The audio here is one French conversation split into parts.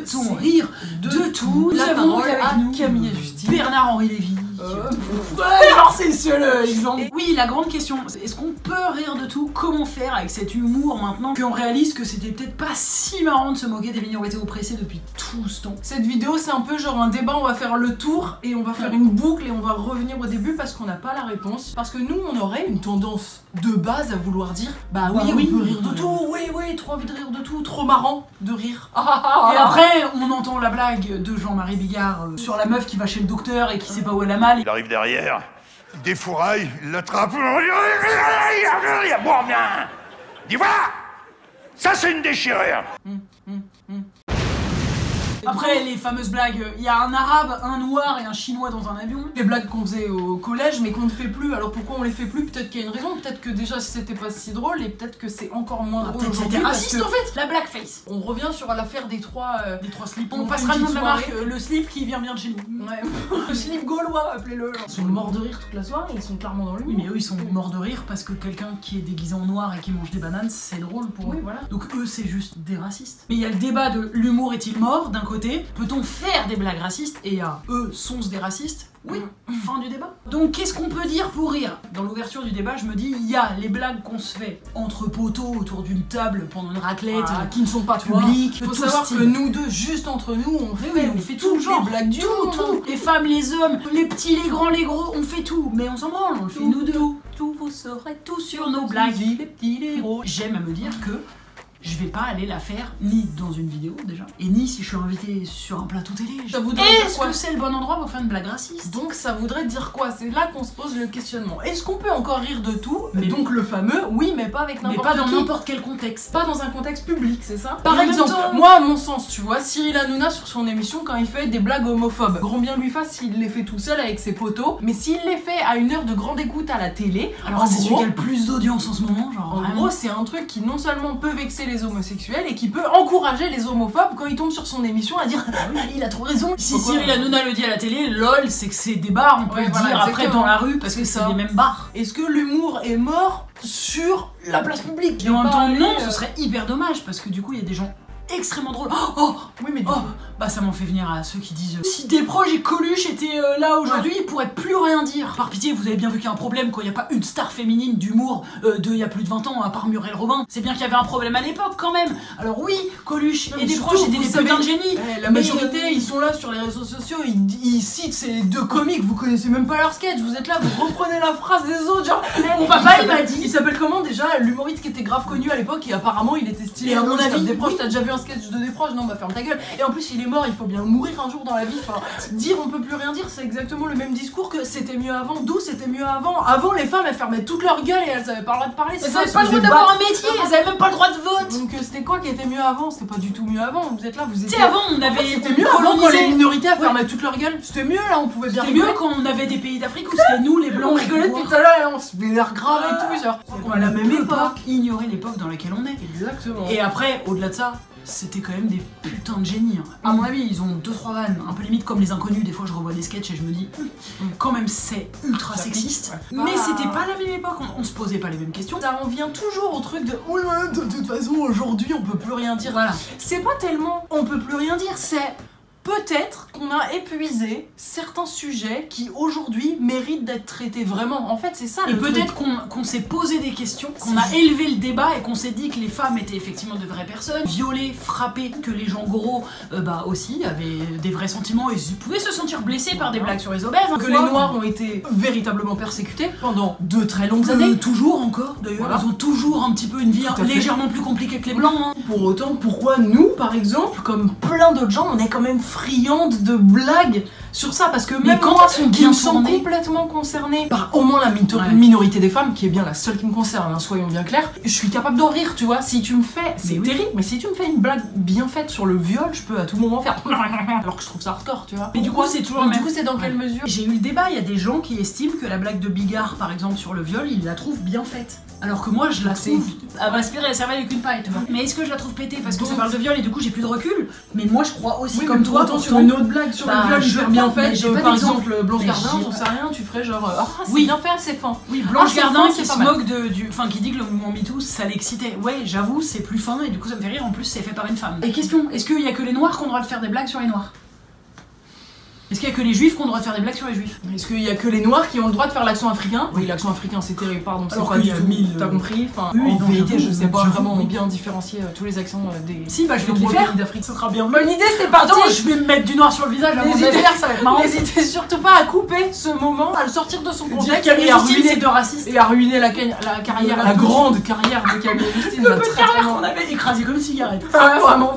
peut-on rire de tout? Nous avons avec nous Camille et Justine. Bernard-Henri Lévy. Alors c'est le seul exemple. Oui, la grande question, est-ce qu'on peut rire de tout? Comment faire avec cet humour maintenant qu'on réalise que c'était peut-être pas si marrant de se moquer des minorités oppressées depuis tout ce temps? Cette vidéo c'est un peu genre un débat, on va faire le tour et on va faire une boucle et on va revenir au début parce qu'on n'a pas la réponse. Parce que nous on aurait une tendance de base à vouloir dire bah oui, on peut rire de tout, oui, trop envie de rire de tout, trop marrant de rire. Et après on entend la blague de Jean-Marie Bigard sur la meuf qui va chez le docteur et qui sait pas où elle a mal. Il arrive derrière, il défouraille, il l'attrape. Bon, bien. Dis voilà, ça c'est une déchirure. Après les fameuses blagues, il y a un arabe, un noir et un chinois dans un avion. Les blagues qu'on faisait au collège mais qu'on ne fait plus. Alors pourquoi on les fait plus? Peut-être qu'il y a une raison, peut-être que déjà c'était pas si drôle et peut-être que c'est encore moins drôle Peut-être aujourd'hui. c'était raciste en fait, la blackface. On revient sur l'affaire des trois slips. On On fait passera une le nom de la petite marque, le slip qui vient bien de chez nous. Ouais, le slip gaulois, appelez-le. Ils sont morts de rire toute la soirée, ils sont clairement dans l'humour. Oui, mais eux ils sont morts de rire parce que quelqu'un qui est déguisé en noir et qui mange des bananes, c'est drôle pour eux. Voilà. Donc eux c'est juste des racistes. Mais il y a le débat de l'humour est-il mort d'un côté, peut-on faire des blagues racistes, et à eux sont-ce des racistes? Oui, fin du débat. Donc qu'est-ce qu'on peut dire pour rire? Dans l'ouverture du débat, je me dis, il y a les blagues qu'on se fait entre poteaux autour d'une table pendant une raclette, qui ne sont pas publiques. Il faut savoir que nous deux, juste entre nous, on fait tout toutes les blagues du monde. Tout. Les femmes, les hommes, les petits, les grands, les gros, on fait tout. Mais on s'en branle, on le fait nous deux. Tout, vous saurez tout sur nos blagues. Les petits, les gros. J'aime à me dire que je vais pas aller la faire ni dans une vidéo déjà, et ni si je suis invité sur un plateau télé. Est-ce que c'est le bon endroit pour faire une blague raciste? Donc ça voudrait dire quoi? C'est là qu'on se pose le questionnement. Est-ce qu'on peut encore rire de tout? Mais donc le fameux oui, mais pas avec n'importe qui. Mais pas dans n'importe quel contexte. Pas dans un contexte public, c'est ça? Par exemple, moi à mon sens, tu vois, Cyril Hanouna sur son émission quand il fait des blagues homophobes, grand bien lui fasse s'il les fait tout seul avec ses potos, mais s'il les fait à une heure de grande écoute à la télé, alors c'est celui qui a le plus d'audience en ce moment, genre. En gros, c'est un truc qui non seulement peut vexer les homosexuels et qui peut encourager les homophobes quand ils tombent sur son émission à dire ah oui, il a trop raison. Si Cyril Hanouna le dit à la télé, lol, c'est que c'est des bars, on peut le dire après dans la rue parce que c'est les mêmes bars. Est-ce que l'humour est mort sur la place publique? Et en même temps, non, ce serait hyper dommage parce que du coup, il y a des gens extrêmement drôles. Oui, mais bah ça m'en fait venir à ceux qui disent si Desproges et Coluche étaient là aujourd'hui, ils pourraient plus rien dire. Par pitié, vous avez bien vu qu'il y a un problème quand il n'y a pas une star féminine d'humour il y a plus de 20 ans à part Muriel Robin. C'est bien qu'il y avait un problème à l'époque quand même. Alors oui, Coluche et Desproges étaient des putains de génies. La majorité, ils sont là sur les réseaux sociaux, ils citent ces deux comiques, vous connaissez même pas leur sketch, vous êtes là, vous reprenez la phrase des autres, genre mon papa il m'a dit. Il s'appelle comment déjà l'humoriste qui était grave connu à l'époque et apparemment il était stylé. Et à mon avis, Desproges, t'as déjà vu un sketch de Desproges? Non, bah ferme ta gueule. Et en plus il est mort, il faut bien mourir un jour dans la vie. Enfin, dire on peut plus rien dire, c'est exactement le même discours que c'était mieux avant. D'où c'était mieux avant? Avant les femmes elles fermaient toute leur gueule et elles avaient pas le droit de parler. Elles avaient pas le droit d'avoir un métier, elles avaient même pas le droit de vote. Donc c'était quoi qui était mieux avant? C'était pas du tout mieux avant. Vous êtes là, vous étiez. Tu sais, avant on avait. C'était mieux avant quand les minorités elles fermaient toute leur gueule. C'était mieux là, on pouvait bien rigoler. C'était mieux quand on avait des pays d'Afrique où c'était nous les blancs. On rigolait depuis tout à l'heure et on se vénère grave et tout. Genre, à la même époque, ignorer l'époque dans laquelle on est. Exactement. Et après, au-delà de ça, c'était quand même des putains de génies. À mon avis, ils ont 2-3 vannes, un peu limite comme les inconnus. Des fois, je revois des sketchs et je me dis, quand même, c'est ultra sexiste. Mais c'était pas la même époque, on se posait pas les mêmes questions. Ça en vient toujours au truc de oh là, de toute façon, aujourd'hui, on peut plus rien dire. Voilà. C'est pas tellement on peut plus rien dire, c'est peut-être qu'on a épuisé certains sujets qui aujourd'hui méritent d'être traités vraiment. En fait, c'est ça. Et peut-être qu'on s'est posé des questions, qu'on a élevé le débat et qu'on s'est dit que les femmes étaient effectivement de vraies personnes, violées, frappées, que les gens gros bah aussi avaient des vrais sentiments et ils pouvaient se sentir blessés par des blagues sur les obèses. Que les noirs ont été véritablement persécutés pendant de très longues années. Toujours encore d'ailleurs. Voilà. Ils ont toujours un petit peu une vie légèrement plus compliquée que les blancs. Hein. Pour autant, pourquoi nous, par exemple, comme plein d'autres gens, on est quand même friande de blagues sur ça? Parce que même moi, qui me sens complètement concernée par au moins la minorité des femmes, qui est bien la seule qui me concerne, hein, soyons bien clairs, je suis capable d'en rire, tu vois. Si tu me fais, c'est terrible, mais si tu me fais une blague bien faite sur le viol, je peux à tout moment faire alors que je trouve ça hardcore, tu vois. Mais du coup, c'est toujours du coup, c'est dans quelle mesure? J'ai eu le débat, il y a des gens qui estiment que la blague de Bigard, par exemple, sur le viol, ils la trouvent bien faite. Alors que moi, je la trouve à m'aspirer à servir avec une paille, tu vois. Mais est-ce que je la trouve pétée parce que ça parle de viol et du coup j'ai plus de recul? Mais moi, je crois aussi comme toi. Sur une autre blague sur le viol, je vais bien en fait, j'ai pas par d'exemple. exemple, Blanche Mais Gardin, j'ai- j'en sais rien, tu ferais genre ah, c'est Oui. bien fait, c'est fin. Oui, Blanche c'est Gardin fin, qui c'est se pas mal. moque enfin qui dit que le mouvement MeToo ça l'excitait. Ouais, j'avoue, c'est plus fin et du coup ça me fait rire. En plus, c'est fait par une femme. Et question, est-ce qu'il y a que les noirs qui ont le droit de faire des blagues sur les noirs? Est-ce qu'il y a que les juifs qui ont le droit de faire des blagues sur les juifs? Est-ce qu'il y a que les noirs qui ont le droit de faire l'accent africain? Oui, l'accent africain c'est terrible, pardon, c'est Alors pas qu'il du y a tout. 1000, T'as compris? Enfin, oui, en non, vérité, j'avoue, je sais pas j'avoue, vraiment oui. bien différencier tous les accents des. Si, bah je vais te les nombreux faire. pays d'Afrique. Ça sera bien. Bonne idée, c'est parti! Attends, je vais me mettre du noir sur le visage avant de les N'hésitez- faire, ça va être marrant. N'hésitez surtout pas à couper ce moment, à le sortir de son Dire contexte Camille et à Justine, c'est ruiner de raciste. et à ruiner la carrière, la grande carrière de Camille Justine. Le la peu de très, carrière vraiment- qu'on avait écrasé comme une cigarette. Ah ouais, vraiment.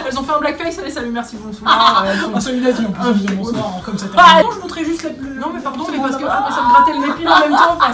Elles ont fait un blackface, allez, salut, merci, bonsoir. Elles sont- Ah, salut en Un plus. vieux Bonsoir, comme ça. Ah, Non, je montrais juste la. Non mais pardon, C'est mais bon, parce que là-bas. ça me grattait le nez pile en même temps. Enfin,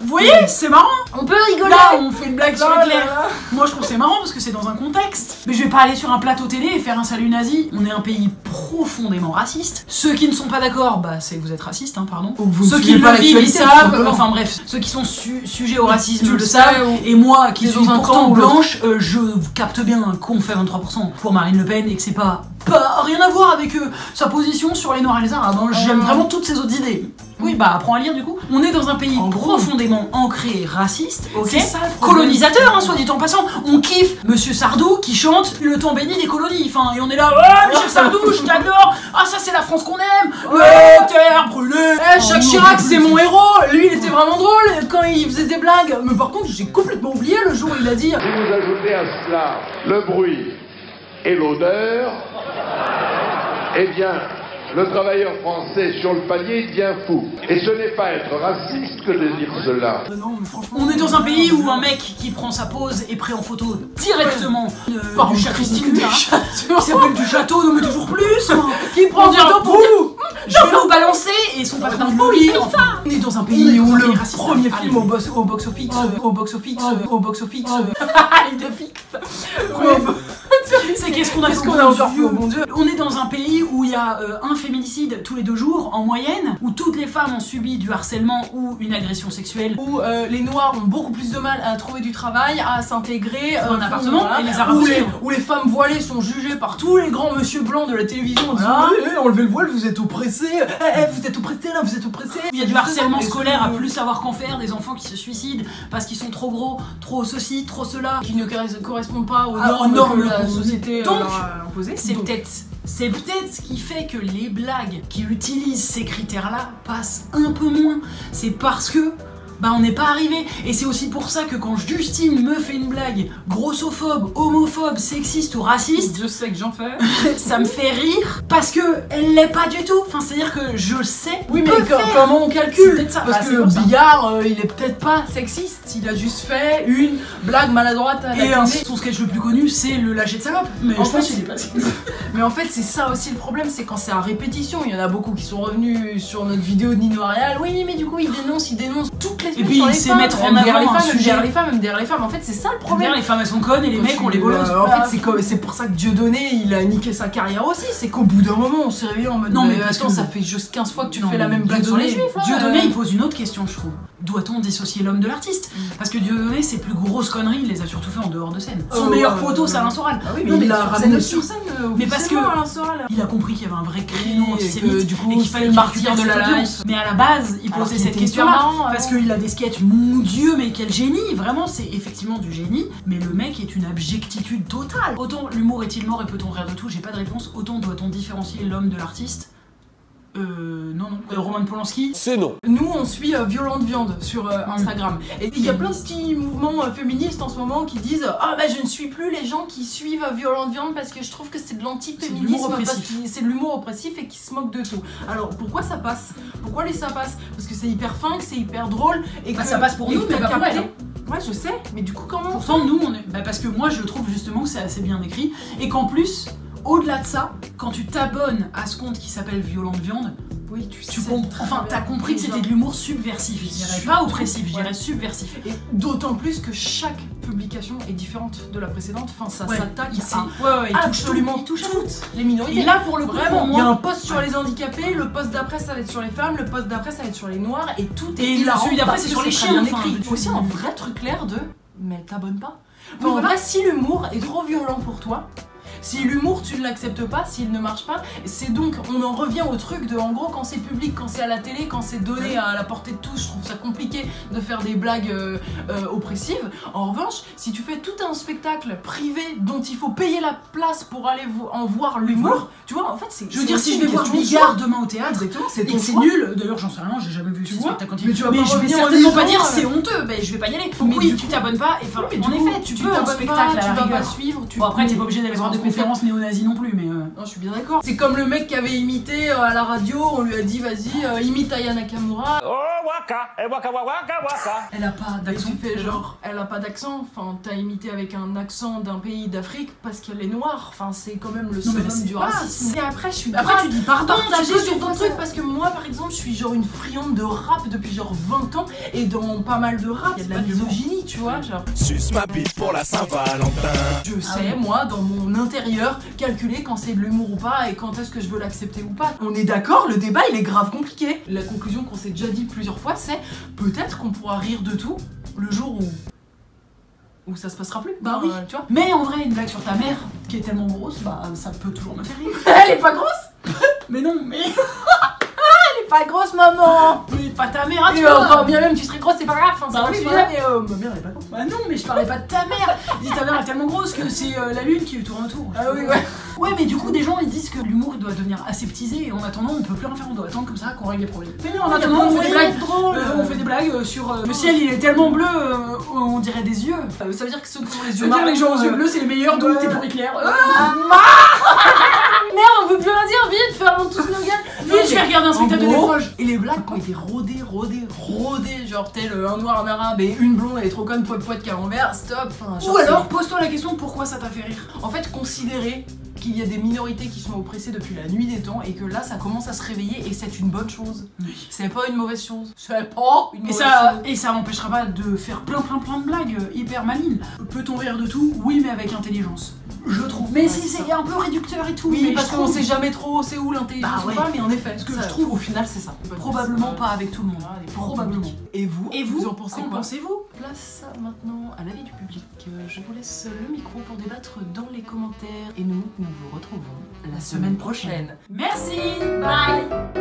Vous voyez, c'est marrant. on peut rigoler. Là, on fait une blague sur Là, Hitler. là, là. Moi, je trouve c'est marrant parce que c'est dans un contexte. Mais je vais pas aller sur un plateau télé et faire un salut nazi. On est un pays profondément raciste. Ceux qui ne sont pas d'accord, bah, c'est que vous êtes raciste, hein, pardon. Ou vous ne Ceux qui suivez le pas vivent, ils l'actualité, tout savent. simplement. Enfin bref, ceux qui sont sujets au racisme Tu le le savent. sais, ou- Et moi, qui T'es suis dans un camp pourtant ou l'autre. blanche, je capte bien qu'on fait 23% pour Marine Le Pen et que c'est pas rien à voir avec sa position sur les Noirs et les Arabes. Hein. J'aime vraiment toutes ces autres idées. Oui, bah apprends à lire du coup. On est dans un pays En gros. profondément ancré raciste, ok, C'est ça, le problème. colonisateur, hein, soit dit en passant. On kiffe Monsieur Sardou qui chante le temps béni des colonies. Enfin, et on est là, ouais, Michel Sardou, je t'adore. Ah, ça c'est la France qu'on aime. Ouais, terre brûlée. Eh, Jacques Chirac, c'est mon héros. Lui, il était vraiment drôle quand il faisait des blagues. Mais par contre, j'ai complètement oublié le jour où il a dit. Si vous ajoutez à cela le bruit et l'odeur, eh bien, le travailleur français sur le palier devient fou. Et ce n'est pas être raciste que de dire cela. Non, mais franchement. On est dans un pays où un mec qui prend sa pose est pris en photo directement Par du Christine du Clara, château. qui s'appelle du château, non mais toujours plus. Qui prend On dirait photo pour vous. Je vais vous balancer et son patron de le lire. Enfin, On est dans un pays où On est le dans un pays raciste. premier Allez. film au box-office, au box-office, il est fixe. c'est qu'est-ce qu'on a Qu'est-ce fait qu'on au a bon encore fait Dieu. au bon Dieu? On est dans un pays où il y a un féminicide tous les 2 jours en moyenne, où toutes les femmes ont subi du harcèlement ou une agression sexuelle. Où les noirs ont beaucoup plus de mal à trouver du travail, à s'intégrer Un appartement, et les Arabes où aussi. où les femmes voilées sont jugées par tous les grands monsieur blancs de la télévision en disant Voilà. enlevez le voile, vous êtes oppressés, vous êtes oppressés là, vous êtes oppressés. Il y a du harcèlement Et scolaire à ce- plus savoir qu'en faire, des enfants qui se suicident parce qu'ils sont trop gros, trop ceci, trop cela. qui ne correspondent pas aux Ah, normes, aux normes que la qu'on- société Donc, leur a imposées. C'est Donc, peut-être ce qui fait que les blagues qui utilisent ces critères-là passent un peu moins. C'est parce que bah on n'est pas arrivé. Et c'est aussi pour ça que quand Justine me fait une blague grossophobe, homophobe, sexiste ou raciste, je sais que j'en fais. ça me fait rire parce que elle l'est pas du tout. Enfin, c'est-à-dire que je sais. Oui, mais peut faire. comment on C'est calcule? peut-être ça. Parce Bah, c'est que comme ça. Billard, il est peut-être pas sexiste, il a juste fait une blague maladroite à la Et télé. son sketch le plus connu, c'est le lâcher de salope. Mais En je pense fait, qu'il est pas Mais en fait, c'est ça aussi le problème, c'est quand c'est à répétition. Il y en a beaucoup qui sont revenus sur notre vidéo de Nino Arial. Oui, mais du coup, ils dénoncent toutes les semaines puis, sur les il sait femmes. mettre en MDR les avant un femmes, sujet. MDR les femmes, MDR les femmes. En fait, c'est ça le problème. Les femmes elles sont connes et les mecs on les bolos. En fait, c'est pour ça que Dieudonné, il a niqué sa carrière aussi. C'est qu'au bout d'un moment, on s'est réveillé en mode Non, mais bah, parce attends, que- ça fait juste 15 fois que tu Non, fais la mais même blague sur les juifs. là. Dieudonné, il pose une autre question, je trouve. Doit-on dissocier l'homme de l'artiste? Parce que Dieudonné, ses plus grosses conneries, il les a surtout fait en dehors de scène. Son meilleur poteau, c'est Alain Soral. Ah oui, Non, mais il l'a sur ramené scène, sur scène. Mais parce que- officiellement, Alain Soral. Il a compris qu'il y avait un vrai créneau Oui, et antisémite que, du coup, et qu'il c'est fallait le qu'il martyr récupère de la cette audience. life. Mais à la base, il Alors posait qu'il cette était question-là hyper marrant, parce avant. qu'il a des sketchs, mon dieu, mais quel génie! Vraiment, c'est effectivement du génie, mais le mec est une abjectitude totale. Autant l'humour est-il mort et peut-on rire de tout? J'ai pas de réponse. Autant doit-on différencier l'homme de l'artiste? Non. Roman Polanski. C'est non. Nous, on suit Violente Viande sur Instagram. Et il y a plein de petits mouvements féministes en ce moment qui disent ah bah je ne suis plus les gens qui suivent Violente Viande parce que je trouve que c'est de C'est de l'anti-féminisme, l'humour parce oppressif. que c'est de l'humour oppressif et qui se moque de tout. Alors pourquoi ça passe? Pourquoi ça passe? Parce que c'est hyper fin, que c'est hyper drôle et Bah, que ça passe pour et nous, que mais t'as pas pour elle, capté. Ouais, je sais, mais du coup comment? Pourtant, nous, on est. Bah, parce que moi, je trouve justement que c'est assez bien écrit. Et qu'en plus, au-delà de ça, quand tu t'abonnes à ce compte qui s'appelle Violente Viande, Oui, tu sais comprends. très Enfin, bien. t'as compris que c'était de l'humour subversif. Je dirais pas oppressif, je dirais subversif. Et d'autant plus que chaque publication est différente de la précédente. Enfin, ça s'attaque il à touche absolument tout, il touche à toutes les minorités. Et là, pour le coup, Vraiment, pour il y a moi. un post sur les handicapés, le post d'après ça va être sur les femmes, le post d'après ça va être sur les noirs, et tout est Et hilarant celui d'après, parce c'est que sur les très chiens, bien enfin, écrit. depuis- Aussi un vrai truc clair de mais t'abonnes pas. Oui, Enfin, en voilà. vrai, si l'humour est trop violent pour toi, Si l'humour tu ne l'acceptes pas, s'il ne marche pas, c'est donc, on en revient au truc de, en gros, quand c'est public, quand c'est à la télé, quand c'est donné à la portée de tous, je trouve ça compliqué de faire des blagues oppressives. En revanche, si tu fais tout un spectacle privé dont il faut payer la place pour aller en voir l'humour, tu vois, en fait c'est... Je veux dire, si je vais voir Bigard demain au théâtre, c'est et que c'est nul, d'ailleurs j'en sais rien, j'ai jamais vu ce spectacle quand il... Mais je vais certainement pas dire c'est honteux, mais je vais pas y aller. Donc oui, tu t'abonnes pas, et enfin, en effet, tu peux en spectacle à la rigueur. Tu vas pas suivre, bon après t'es pas obligé d'aller voir des conférences néo-nazis non plus, mais... Non, je suis bien d'accord. C'est comme le mec qui avait imité à la radio, on lui a dit vas-y, imite Aya Nakamura. Oh waka, waka waka waka. Elle a pas d'accent. Tu fais genre, elle a pas d'accent, enfin t'as imité avec un accent d'un pays d'Afrique parce qu'elle est noire, enfin c'est quand même le summum du racisme. Et après je suis après tu dis pardon, partagée sur ton truc parce que moi par exemple je suis genre une friande de rap depuis genre 20 ans et dans pas mal de rap il y a de la misogynie, tu vois, genre. Suce ma bite pour la Saint-Valentin. Je sais, moi, dans mon intérieur, calculer quand c'est de l'humour ou pas et quand est-ce que je veux l'accepter ou pas. On est d'accord, le débat il est grave compliqué. La conclusion qu'on s'est déjà dit plusieurs fois, c'est peut-être qu'on pourra rire de tout le jour où ça se passera plus. Bah oui, tu vois. Mais en vrai, une blague sur ta mère qui est tellement grosse, bah ça peut toujours me faire rire. Elle est pas grosse. Mais non, mais... Elle est pas grosse, maman. Mais pas ta mère, tu vois. Encore bien même, tu serais grosse, c'est pas grave. Enfin, bah oui, voilà, mais ma mère elle est pas grosse. Bah non, mais je parlais pas de ta mère. Je dis ta mère est tellement grosse que c'est la lune qui tourne autour. Ah oui, ouais. Ouais, mais du coup, des gens ils disent que l'humour doit devenir aseptisé et en attendant, on peut plus rien faire, on doit attendre comme ça qu'on règle les problèmes. Mais en attendant, on fait des blagues drôles. On fait des blagues sur le ciel, il est tellement bleu, on dirait des yeux. Ça veut dire que ceux qui ont les Ça yeux veut dire les gens aux yeux bleus, c'est les meilleurs, donc t'es pour Hitler. Merde, on peut plus rien dire, vite, fermons tous nos gueules. Vite, je vais regarder un spectacle de mes proches. Et les blagues ont été rodées, genre tel un noir, un arabe et une blonde, elle est trop conne, poète camembert, stop. Ou alors, pose-toi la question pourquoi ça t'a fait rire. En fait, considérer qu'il y a des minorités qui sont oppressées depuis la nuit des temps et que là ça commence à se réveiller et c'est une bonne chose. Oui. C'est pas une mauvaise chose. C'est pas une mauvaise chose. Et ça m'empêchera pas de faire plein de blagues hyper malines. Peut-on rire de tout? Oui, mais avec intelligence. Je trouve. Mais c'est un peu réducteur et tout. Oui, mais parce qu'on sait jamais trop c'est où l'intelligence ou pas, mais en effet, ce que je trouve au final c'est ça. Probablement pas avec tout le monde. Probablement. Et vous en pensez quoi? Pensez-vous? Place maintenant à l'avis du public. Je vous laisse le micro pour débattre dans les commentaires et nous vous retrouvons la semaine prochaine. Merci. Bye.